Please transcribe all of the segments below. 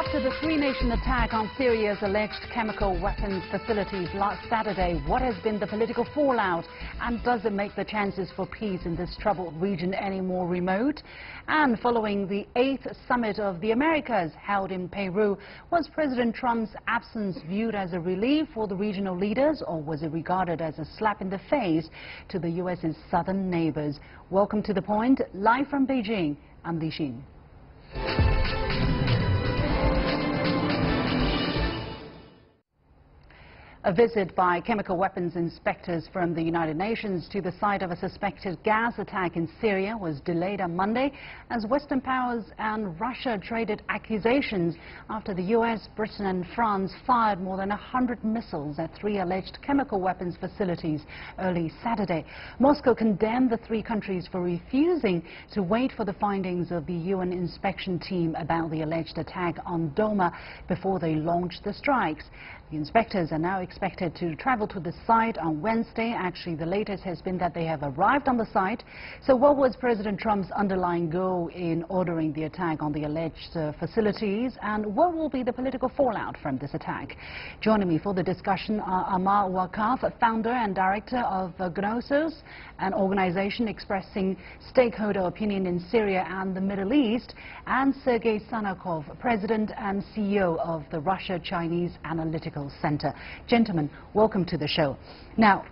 After the three-nation attack on Syria's alleged chemical weapons facilities last Saturday, what has been the political fallout, and does it make the chances for peace in this troubled region any more remote? And following the 8th Summit of the Americas held in Peru, was President Trump's absence viewed as a relief for the regional leaders, or was it regarded as a slap in the face to the U.S.'s southern neighbors? Welcome to The Point. Live from Beijing, I'm Li Xin. A visit by chemical weapons inspectors from the United Nations to the site of a suspected gas attack in Syria was delayed on Monday as Western powers and Russia traded accusations after the US, Britain and France fired more than 100 missiles at 3 alleged chemical weapons facilities early Saturday. Moscow condemned the 3 countries for refusing to wait for the findings of the UN inspection team about the alleged attack on Douma before they launched the strikes. The inspectors are now expected to travel to the site on Wednesday. Actually, the latest has been that they have arrived on the site. So what was President Trump's underlying goal in ordering the attack on the alleged facilities, and what will be the political fallout from this attack? Joining me for the discussion are Ammar Waqqaf, founder and director of Gnosos, an organization expressing stakeholder opinion in Syria and the Middle East, and Sergey Sanakoev, president and CEO of the Russian-Chinese Analytical Center. Gentlemen, welcome to the show. Now,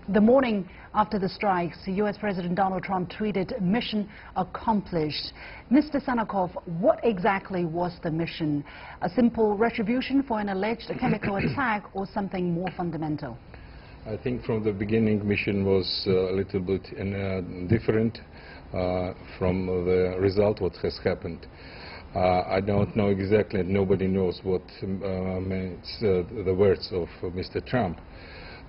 the morning after the strikes, U.S. President Donald Trump tweeted, "Mission accomplished." Mr. Sanakoev, what exactly was the mission? A simple retribution for an alleged chemical attack, or something more fundamental? I think from the beginning mission was a little bit different from the result, what has happened. I don't know exactly, and nobody knows what means the words of Mr. Trump.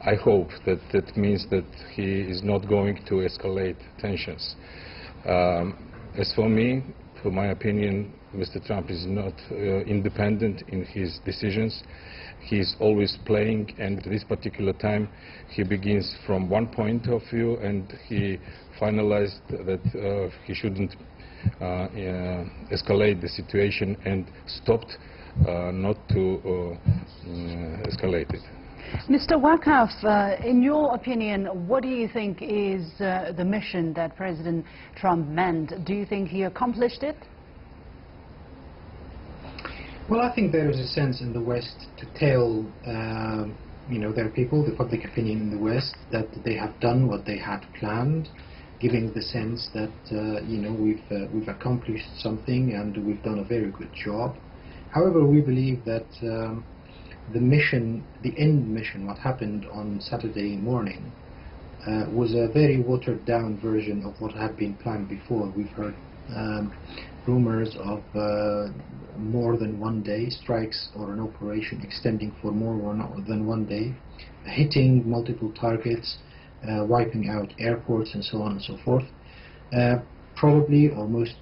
I hope that that means that he is not going to escalate tensions. As for me, for my opinion, Mr. Trump is not independent in his decisions. He is always playing, and at this particular time he begins from one point of view and he finalized that he shouldn't escalate the situation and stopped not to escalate it. Mr. Waqqaf, in your opinion, what do you think is the mission that President Trump meant? Do you think he accomplished it? Well, I think there is a sense in the West to tell their people, the public opinion in the West, that they have done what they had planned, giving the sense that we've accomplished something and we've done a very good job. However, we believe that the mission, the end mission, what happened on Saturday morning, was a very watered down version of what had been planned before. We've heard rumors of more than one day strikes, or an operation extending for more than one day, hitting multiple targets, wiping out airports and so on and so forth. Probably, or most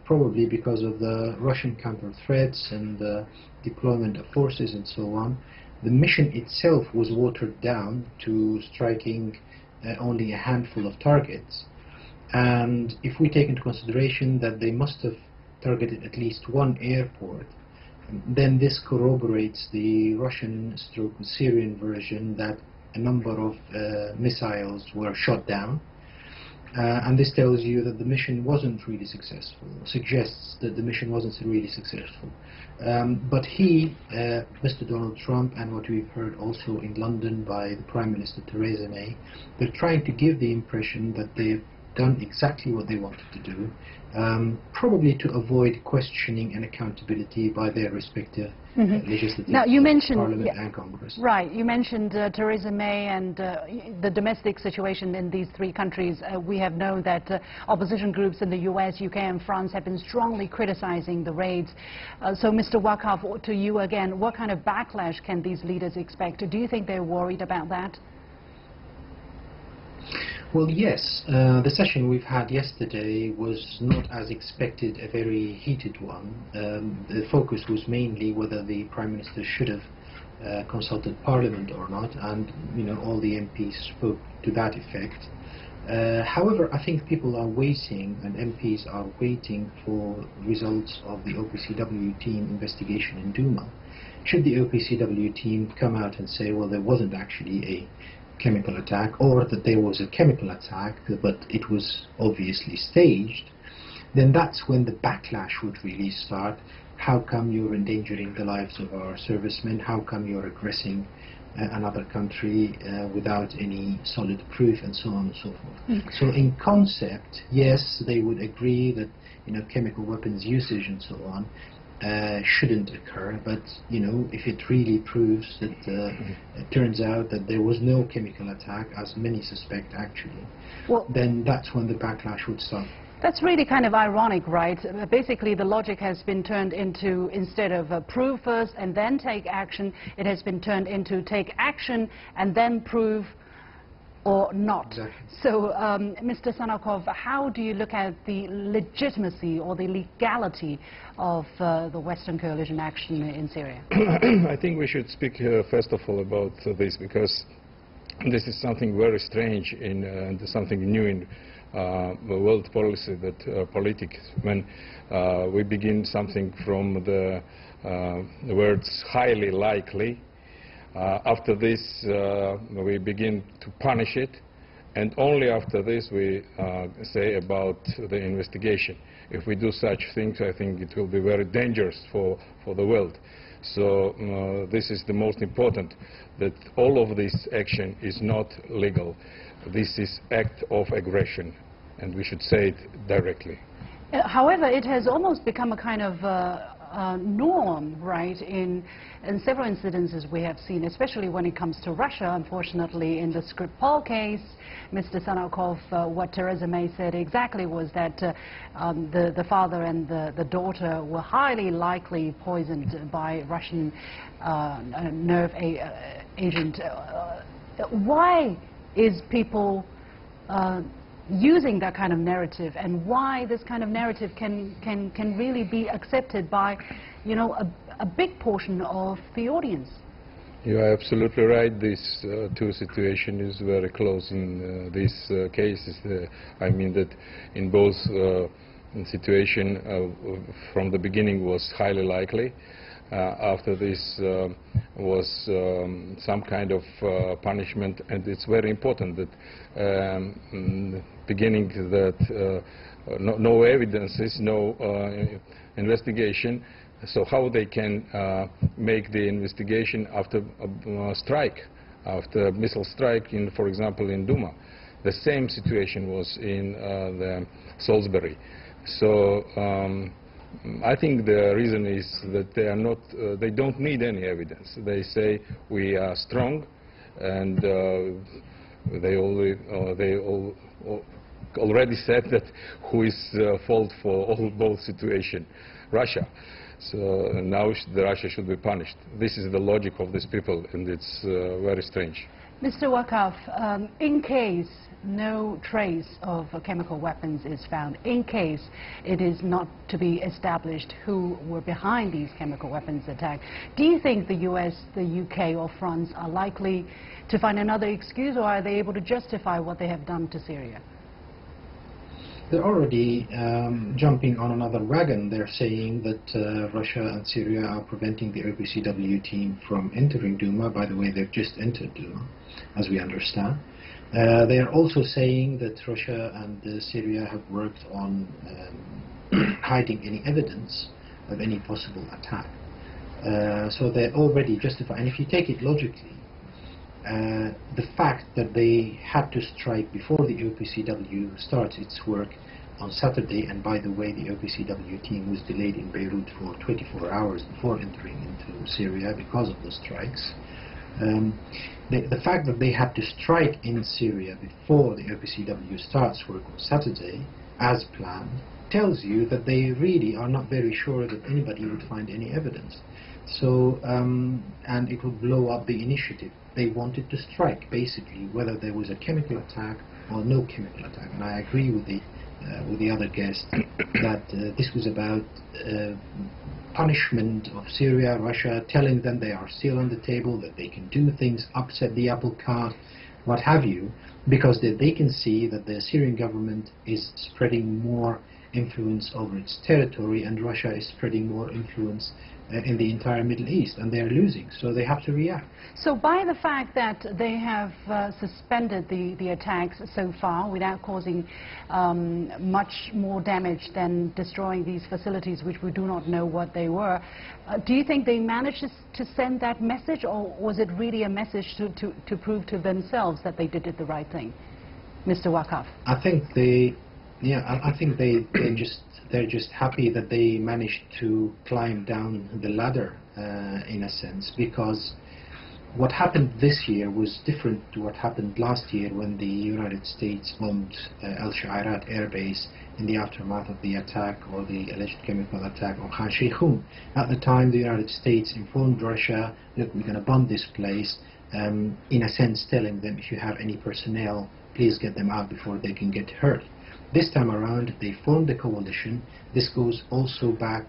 probably, because of the Russian counter threats and the deployment of forces and so on. The mission itself was watered down to striking only a handful of targets. And if we take into consideration that they must have targeted at least one airport, then this corroborates the Russian/Syrian version that a number of missiles were shot down, and this tells you that the mission wasn't really successful, suggests that the mission wasn't really successful. But he, Mr. Donald Trump, and what we've heard also in London by the Prime Minister Theresa May, they're trying to give the impression that they've done exactly what they wanted to do, probably to avoid questioning and accountability by their respective legislative Parliament and Congress. Right. You mentioned Theresa May and the domestic situation in these 3 countries. We have known that opposition groups in the US, UK and France have been strongly criticizing the raids. So Mr. Waqqaf, to you again, what kind of backlash can these leaders expect? Do you think they're worried about that? Well, yes. The session we've had yesterday was not, as expected, a very heated one. The focus was mainly whether the Prime Minister should have consulted Parliament or not, and all the MPs spoke to that effect. However, I think people are waiting, and MPs are waiting for results of the OPCW team investigation in Douma. Should the OPCW team come out and say, well, there wasn't actually a chemical attack, or that there was a chemical attack, but it was obviously staged, then that's when the backlash would really start. How come you're endangering the lives of our servicemen? How come you're aggressing another country without any solid proof, and so on and so forth. So in concept, yes, they would agree that chemical weapons usage and so on shouldn't occur, but if it really proves that it turns out that there was no chemical attack, as many suspect actually, then that's when the backlash would start. That's really kind of ironic, right? Basically, the logic has been turned into, instead of prove first and then take action, it has been turned into take action and then prove or not. Exactly. So, Mr. Sanakoev, how do you look at the legitimacy or the legality of the Western coalition action in Syria? I think we should speak first of all about this, because this is something very strange and something new in the world policy, that politics, when we begin something from the words highly likely, after this we begin to punish it, and only after this we say about the investigation. If we do such things, I think it will be very dangerous for the world. So this is the most important, that all of this action is not legal. This is act of aggression, and we should say it directly. However, it has almost become a kind of norm, right, in several incidences we have seen, especially when it comes to Russia. Unfortunately, in the Skripal case, Mr. Sanakoev, what Theresa May said exactly was that the father and the daughter were highly likely poisoned by Russian nerve agent. Why is people using that kind of narrative, and why this kind of narrative can really be accepted by, a big portion of the audience? You are absolutely right. These two situations is very close in these cases. I mean that in both situation from the beginning was highly likely. After this was some kind of punishment, and it's very important that beginning that no evidences, no investigation. So how they can make the investigation after a strike, after a missile strike, for example, in Douma? The same situation was in the Salisbury. So I think the reason is that they are not, they don't need any evidence. They say we are strong, and they already said that who is fault for both situations? Russia. So now Russia should be punished. This is the logic of these people, and it's very strange. Mr. Waqqaf, in case no trace of chemical weapons is found, in case it is not to be established who were behind these chemical weapons attacks, do you think the US, the UK or France are likely to find another excuse, or are they able to justify what they have done to Syria? They're already jumping on another wagon. They're saying that Russia and Syria are preventing the OPCW team from entering Douma. By the way, they've just entered Douma, as we understand. They are also saying that Russia and Syria have worked on hiding any evidence of any possible attack. So they're already justified. And if you take it logically, the fact that they had to strike before the OPCW starts its work on Saturday, and by the way, the OPCW team was delayed in Beirut for 24 hours before entering into Syria because of the strikes. The fact that they had to strike in Syria before the OPCW starts work on Saturday, as planned, tells you that they really are not very sure that anybody would find any evidence. So, and it would blow up the initiative. They wanted to strike, basically, whether there was a chemical attack or no chemical attack. And I agree with the other guest that this was about punishment of Syria, Russia, telling them they are still on the table, that they can do things, upset the apple cart, what have you, because they can see that the Syrian government is spreading more influence over its territory, and Russia is spreading more influence in the entire Middle East, and they're losing, so they have to react. So by the fact that they have suspended the attacks so far without causing much more damage than destroying these facilities, which we do not know what they were, do you think they managed to send that message, or was it really a message to prove to themselves that they did the right thing? Mr. Waqqaf. I think they're just happy that they managed to climb down the ladder in a sense, because what happened this year was different to what happened last year when the United States bombed Al Shairat air base in the aftermath of the attack, or the alleged chemical attack on Khan Sheikhoun. At the time, the United States informed Russia that we're going to bomb this place, in a sense telling them, if you have any personnel, please get them out before they can get hurt. This time around, they formed a coalition. This goes also back,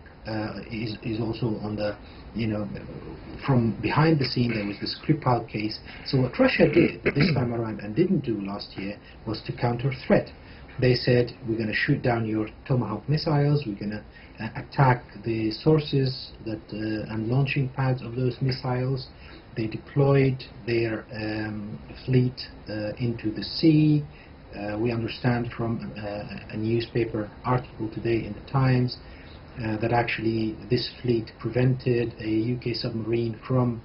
is also on the, from behind the scene. There was the Skripal case. So what Russia did this time around and didn't do last year was to counter threat. They said, we're going to shoot down your Tomahawk missiles, we're going to attack the sources that and launching pads of those missiles. They deployed their fleet into the sea. We understand from a newspaper article today in the Times that actually this fleet prevented a UK submarine from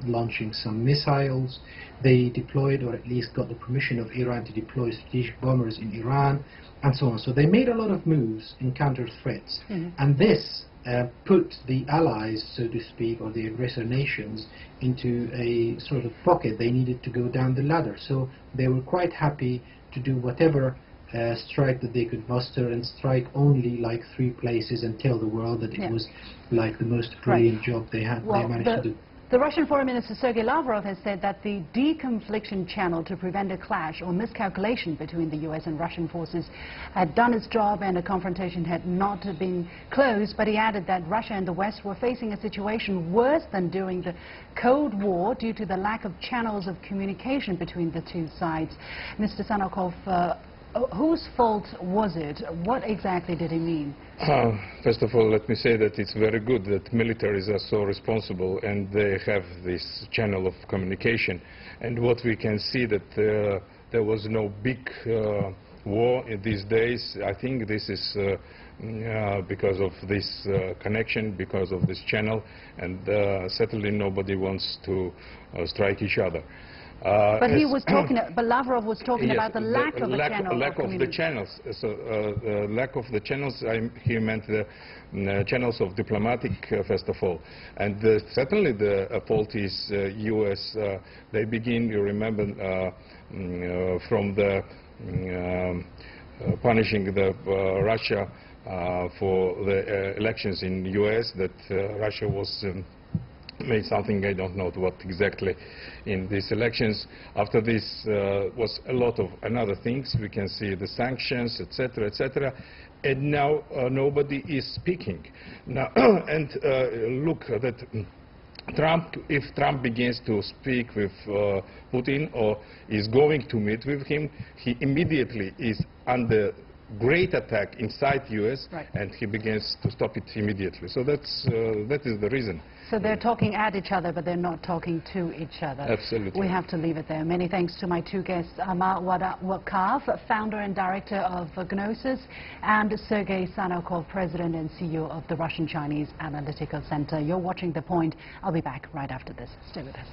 launching some missiles. They deployed, or at least got the permission of Iran to deploy strategic bombers in Iran, and so on. So they made a lot of moves in counter threats, and this put the allies, so to speak, or the aggressor nations, into a sort of pocket. They needed to go down the ladder, so they were quite happy to do whatever strike that they could muster, and strike only like 3 places, and tell the world that it was like the most brilliant job they had. They managed to do. The Russian Foreign Minister Sergey Lavrov has said that the deconfliction channel to prevent a clash or miscalculation between the US and Russian forces had done its job and a confrontation had not been closed, but he added that Russia and the West were facing a situation worse than during the Cold War due to the lack of channels of communication between the two sides. Mr. Sanakoev, whose fault was it? What exactly did he mean? First of all, let me say that it's very good that militaries are so responsible and they have this channel of communication. And what we can see that there was no big war in these days. I think this is because of this connection, because of this channel, and certainly nobody wants to strike each other. But he was talking. But Lavrov was talking yes, about the lack of a channel. Lack of the channels. So lack of the channels. He meant the channels of diplomatic, first of all, and certainly the fault is U.S. They begin. You remember from the punishing the Russia for the elections in U.S. that Russia was. Made something, I don't know what exactly, in these elections. After this was a lot of another things. We can see the sanctions, etc., etc. And now nobody is speaking. Now, and look that Trump, if Trump begins to speak with Putin or is going to meet with him, he immediately is under great attack inside U.S. and he begins to stop it immediately. So that is the reason. So they're talking at each other, but they're not talking to each other. Absolutely. We have to leave it there. Many thanks to my 2 guests, Ammar Waqqaf, founder and director of Gnosos, and Sergey Sanakoev, president and CEO of the Russian-Chinese Analytical Center. You're watching The Point. I'll be back right after this. Stay with us.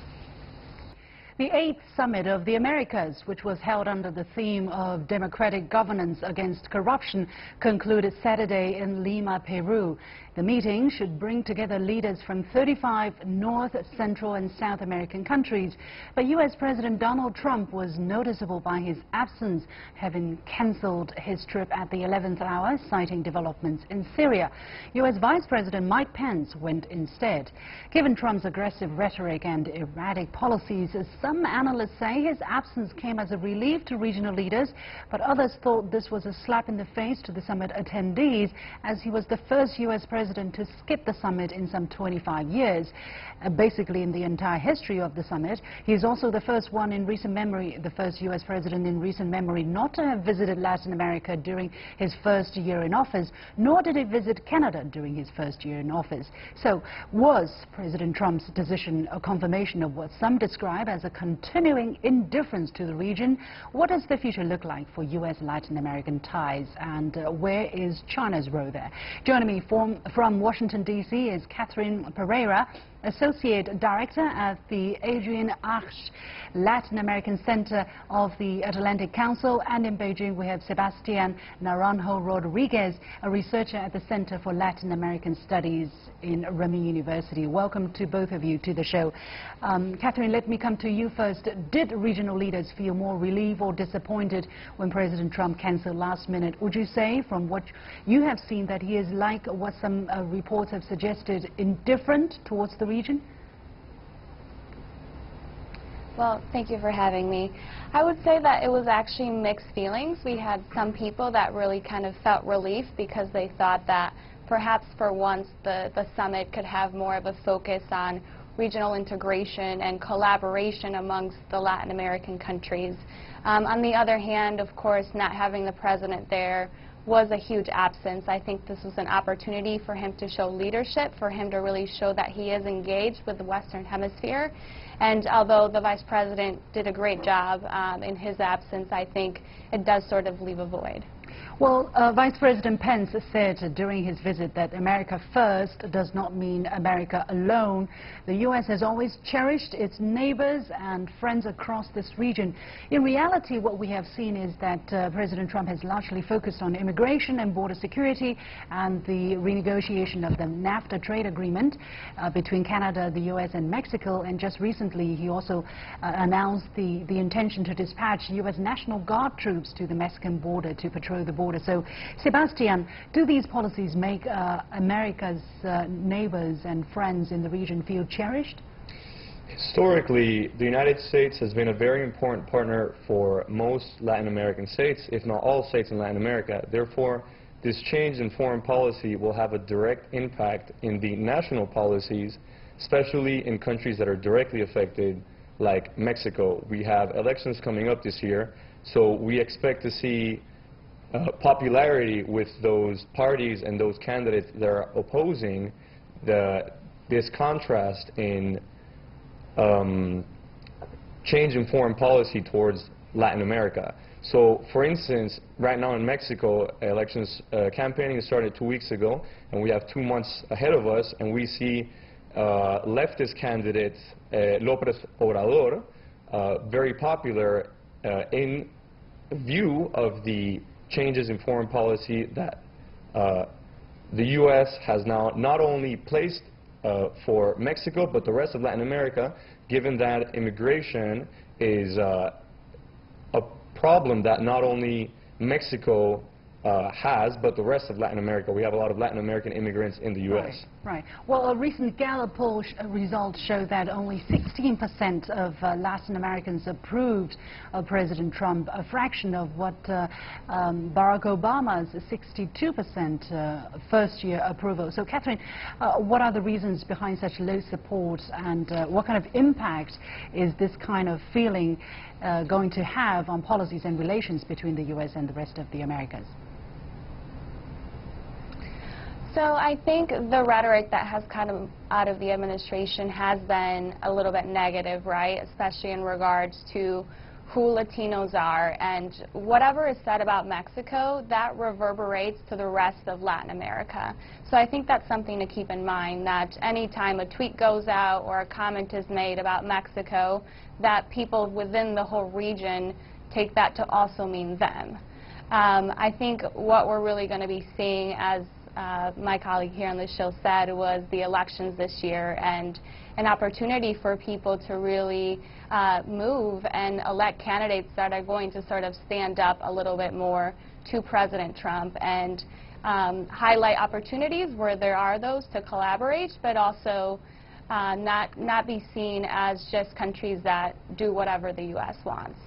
The 8th Summit of the Americas, which was held under the theme of democratic governance against corruption, concluded Saturday in Lima, Peru. The meeting should bring together leaders from 35 North, Central and South American countries. But U.S. President Donald Trump was noticeable by his absence, having cancelled his trip at the 11th hour, citing developments in Syria. U.S. Vice President Mike Pence went instead. Given Trump's aggressive rhetoric and erratic policies, some analysts say his absence came as a relief to regional leaders, but others thought this was a slap in the face to the summit attendees, as he was the first U.S. president president to skip the summit in some 25 years, basically in the entire history of the summit. He is also the first one in recent memory, the first U.S. president in recent memory not to have visited Latin America during his first year in office, nor did he visit Canada during his first year in office. So was President Trump's decision a confirmation of what some describe as a continuing indifference to the region? What does the future look like for U.S.-Latin American ties, and where is China's role there? Joining me from Washington, D.C. is Catherine Pereira, Associate Director at the Adrian Arch Latin American Center of the Atlantic Council, and in Beijing we have Sebastian Naranjo Rodriguez, a researcher at the Center for Latin American Studies in Renmin University. Welcome to both of you to the show. Catherine, let me come to you first. Did regional leaders feel more relieved or disappointed when President Trump canceled last minute? Would you say, from what you have seen, that he is, like what some reports have suggested, indifferent towards the region? Well, thank you for having me. I would say that it was actually mixed feelings. We had some people that really kind of felt relief because they thought that perhaps for once the summit could have more of a focus on regional integration and collaboration amongst the Latin American countries. On the other hand, of course, not having the president there was a huge absence. I think this was an opportunity for him to show leadership, for him to really show that he is engaged with the Western Hemisphere. And although the Vice President did a great job in his absence, I think it does sort of leave a void. Well, Vice President Pence said during his visit that America first does not mean America alone. The U.S. has always cherished its neighbors and friends across this region. In reality, what we have seen is that President Trump has largely focused on immigration and border security and the renegotiation of the NAFTA trade agreement between Canada, the U.S. and Mexico. And just recently, he also announced the intention to dispatch U.S. National Guard troops to the Mexican border to patrol the border. So, Sebastian, do these policies make America's neighbors and friends in the region feel cherished? Historically, the United States has been a very important partner for most Latin American states, if not all states in Latin America. Therefore, this change in foreign policy will have a direct impact in the national policies, especially in countries that are directly affected, like Mexico. We have elections coming up this year, so we expect to see popularity with those parties and those candidates that are opposing this contrast in change in foreign policy towards Latin America. So, for instance, right now in Mexico, elections campaigning started 2 weeks ago, and we have 2 months ahead of us, and we see leftist candidate López Obrador very popular in view of the changes in foreign policy that the U.S. has now not only placed for Mexico, but the rest of Latin America, given that immigration is a problem that not only Mexico has, but the rest of Latin America. We have a lot of Latin American immigrants in the U.S. Right. Well, a recent Gallup poll results show that only 16% of Latin Americans approved of President Trump, a fraction of what Barack Obama's 62% first-year approval. So, Catherine, what are the reasons behind such low support, and what kind of impact is this kind of feeling going to have on policies and relations between the U.S. and the rest of the Americas? So I think the rhetoric that has come out of the administration has been a little bit negative, right? Especially in regards to who Latinos are, and whatever is said about Mexico, that reverberates to the rest of Latin America. So I think that's something to keep in mind, that any time a tweet goes out or a comment is made about Mexico, that people within the whole region take that to also mean them. I think what we're really going to be seeing, as my colleague here on the show said, was the elections this year, and an opportunity for people to really move and elect candidates that are going to sort of stand up a little bit more to President Trump and highlight opportunities where there are those to collaborate, but also not be seen as just countries that do whatever the U.S. wants.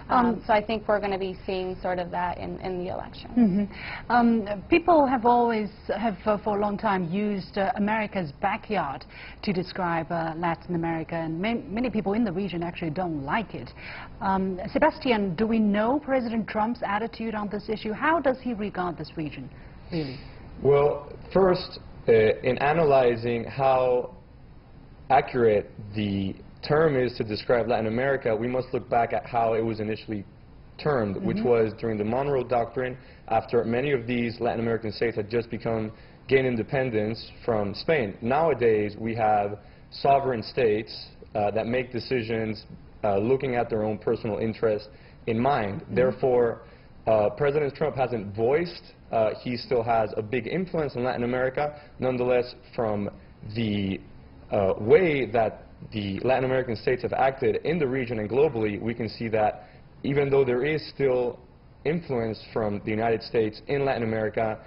So I think we're going to be seeing sort of that in the election. People have for a long time used America's backyard to describe Latin America, and many people in the region actually don't like it. Sebastian, do we know President Trump's attitude on this issue? How does he regard this region, really? Well, first, in analyzing how accurate the term is to describe Latin America, we must look back at how it was initially termed, which was during the Monroe Doctrine, after many of these Latin American states had just gained independence from Spain. Nowadays, we have sovereign states that make decisions looking at their own personal interest in mind. Therefore, President Trump hasn't voiced, he still has a big influence in Latin America. Nonetheless, from the way that the Latin American states have acted in the region and globally, we can see that even though there is still influence from the United States in Latin America,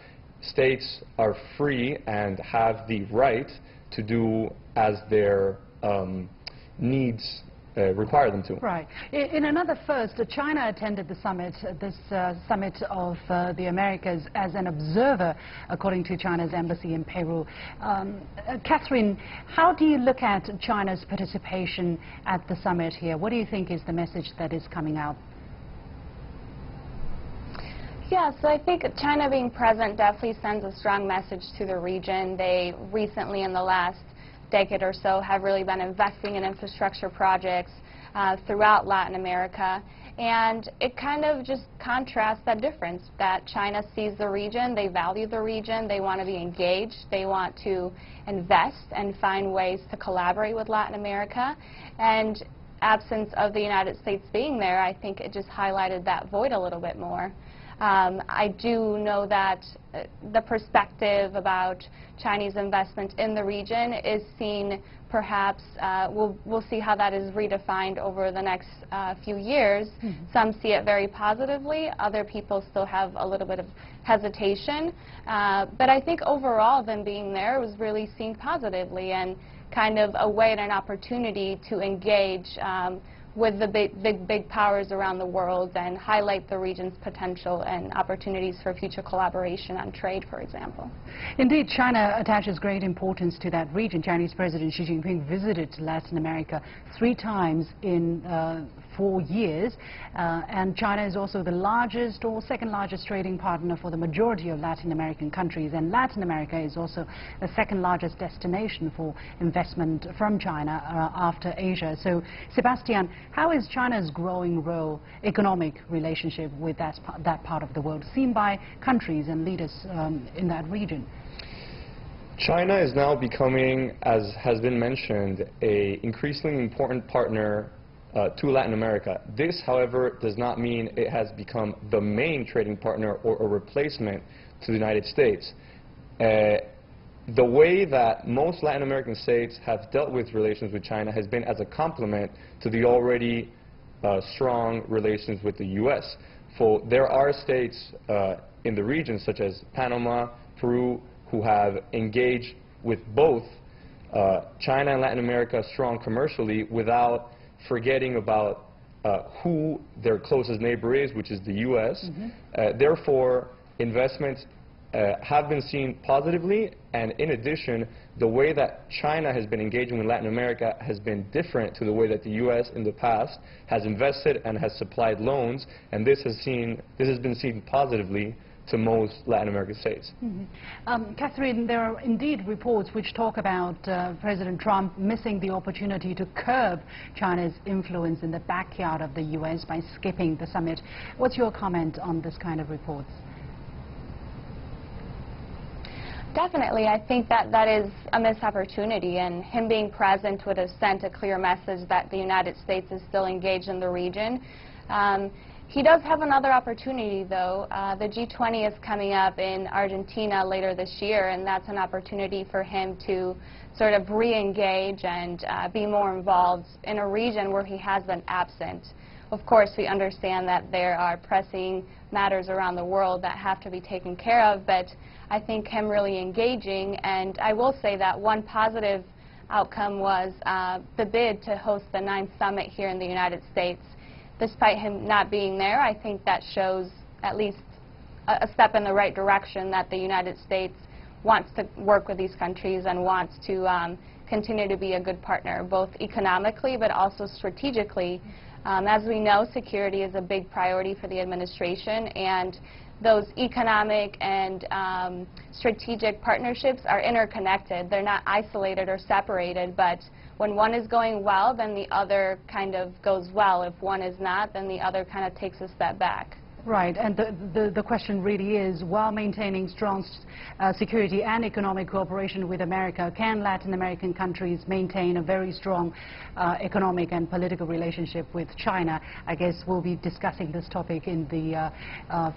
states are free and have the right to do as their needs require them to. Right. In another first, China attended the summit, this summit of the Americas, as an observer, according to China's embassy in Peru. Catherine, how do you look at China's participation at the summit here? What do you think is the message that is coming out? Yeah, so I think China being present definitely sends a strong message to the region. They recently, in the last decade or so, have really been investing in infrastructure projects throughout Latin America, and it kind of just contrasts that difference that China sees the region, they value the region, they want to be engaged, they want to invest and find ways to collaborate with Latin America, and absence of the United States being there, I think it just highlighted that void a little bit more. I do know that the perspective about Chinese investment in the region is seen, perhaps, we'll see how that is redefined over the next few years. Some see it very positively, other people still have a little bit of hesitation. But I think overall, them being there was really seen positively and kind of a way and an opportunity to engage with the big powers around the world and highlight the region's potential and opportunities for future collaboration on trade, for example. Indeed, China attaches great importance to that region. Chinese President Xi Jinping visited Latin America 3 times in 4 years, and China is also the largest or second largest trading partner for the majority of Latin American countries, and Latin America is also the second largest destination for investment from China after Asia. So, Sebastian, how is China's growing economic relationship with that part of the world seen by countries and leaders in that region? China is now becoming, as has been mentioned, an increasingly important partner to Latin America. This, however, does not mean it has become the main trading partner or a replacement to the United States. The way that most Latin American states have dealt with relations with China has been as a complement to the already strong relations with the U.S. For there are states in the region, such as Panama, Peru, who have engaged with both China and Latin America strong commercially without forgetting about who their closest neighbor is, which is the U.S. Therefore, investments have been seen positively, and in addition, the way that China has been engaging with Latin America has been different to the way that the U.S. in the past has invested and has supplied loans, and this has been seen positively to most Latin American states. Catherine, there are indeed reports which talk about President Trump missing the opportunity to curb China's influence in the backyard of the U.S. by skipping the summit. What's your comment on this kind of reports? Definitely. I think that is a missed opportunity, and him being present would have sent a clear message that the United States is still engaged in the region. He does have another opportunity, though. The G20 is coming up in Argentina later this year, and that's an opportunity for him to sort of re-engage and be more involved in a region where he has been absent. Of course, we understand that there are pressing matters around the world that have to be taken care of, but I think him really engaging, and I will say that one positive outcome was the bid to host the 9th summit here in the United States. despite him not being there, I think that shows at least a step in the right direction that the United States wants to work with these countries and wants to continue to be a good partner, both economically but also strategically. As we know, security is a big priority for the administration, and those economic and strategic partnerships are interconnected. They're not isolated or separated, but when one is going well, then the other kind of goes well. If one is not, then the other kind of takes a step back. Right, and the question really is, while maintaining strong security and economic cooperation with America, can Latin American countries maintain a very strong economic and political relationship with China? I guess we'll be discussing this topic in the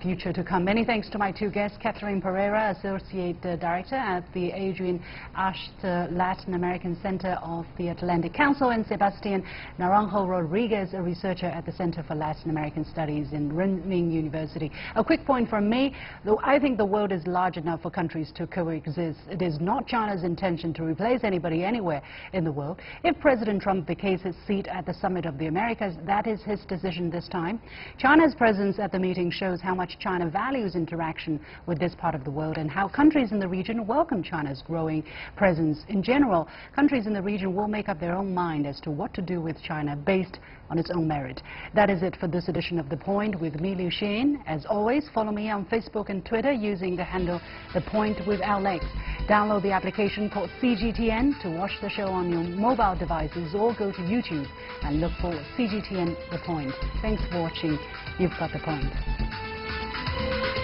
future to come. Many thanks to my two guests, Catherine Pereira, Associate Director at the Adrian Asht Latin American Center of the Atlantic Council, and Sebastian Naranjo Rodriguez, a researcher at the Center for Latin American Studies in Renmin University. A quick point from me, though I think the world is large enough for countries to coexist. It is not China's intention to replace anybody anywhere in the world. If President Trump vacates his seat at the Summit of the Americas, that is his decision this time. China's presence at the meeting shows how much China values interaction with this part of the world and how countries in the region welcome China's growing presence. In general, countries in the region will make up their own mind as to what to do with China based on its own merit. That is it for this edition of The Point with me, Liu Xin. As always, follow me on Facebook and Twitter using the handle The Point with Alex. Download the application called CGTN to watch the show on your mobile devices, or go to YouTube and look for CGTN The Point. Thanks for watching. You've got The Point.